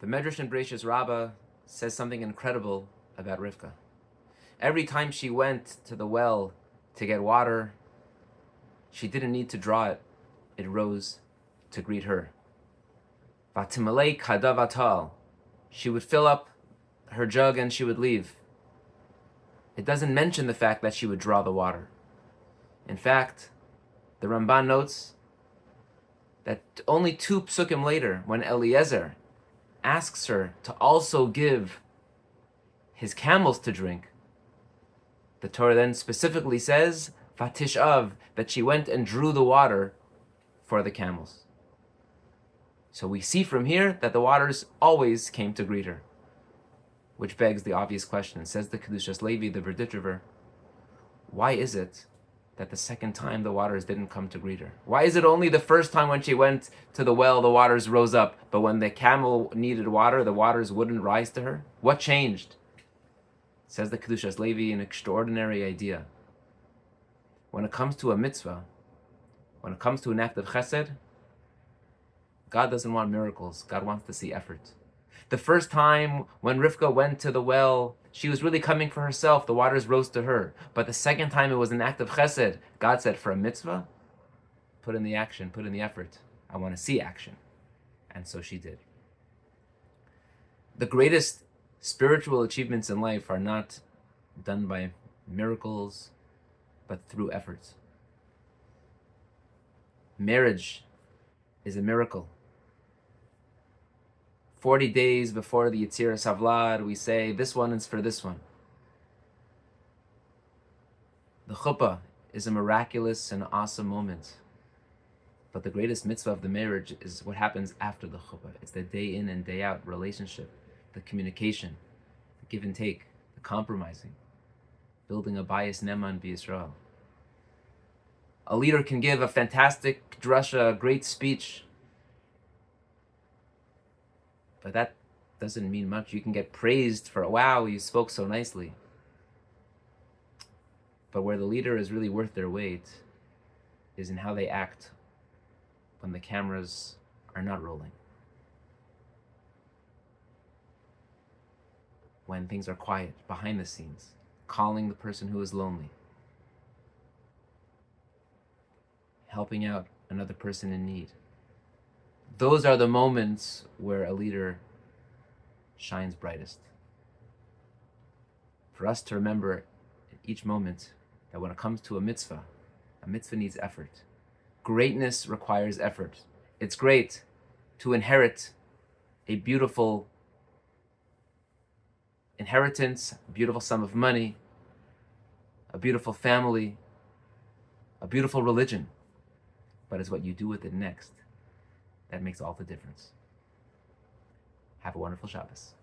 The Medrash in Bereishis Rabbah says something incredible about Rivka. Every time she went to the well to get water, she didn't need to draw it. It rose to greet her. Vatimalei kadavatal. She would fill up her jug and she would leave. It doesn't mention the fact that she would draw the water. In fact, the Ramban notes that only 2 psukim later, when Eliezer asks her to also give his camels to drink, the Torah then specifically says, Vatishav, that she went and drew the water for the camels. So we see from here that the waters always came to greet her, which begs the obvious question. Says the Kedushas Levi, the Verditchever, why is it that the second time the waters didn't come to greet her? Why is it only the first time when she went to the well, the waters rose up, but when the camel needed water, the waters wouldn't rise to her? What changed? Says the Kedushas Levi, an extraordinary idea. When it comes to a mitzvah, when it comes to an act of chesed, God doesn't want miracles. God wants to see effort. The first time when Rivka went to the well, she was really coming for herself. The waters rose to her. But the second time it was an act of chesed. God said, for a mitzvah, put in the action, put in the effort. I want to see action. And so she did. The greatest spiritual achievements in life are not done by miracles, but through efforts. Marriage is a miracle. 40 days before the Yetziras Havlad, we say, this one is for this one. The chuppah is a miraculous and awesome moment. But the greatest mitzvah of the marriage is what happens after the chuppah. It's the day in and day out relationship, the communication, the give and take, the compromising, building a bias neman b'Yisrael. A leader can give a fantastic drasha, a great speech, but that doesn't mean much. You can get praised for, wow, you spoke so nicely. But where the leader is really worth their weight is in how they act when the cameras are not rolling. When things are quiet, behind the scenes, calling the person who is lonely, helping out another person in need. Those are the moments where a leader shines brightest. For us to remember in each moment that when it comes to a mitzvah needs effort. Greatness requires effort. It's great to inherit a beautiful inheritance, a beautiful sum of money, a beautiful family, a beautiful religion. But it's what you do with it next that makes all the difference. Have a wonderful Shabbos.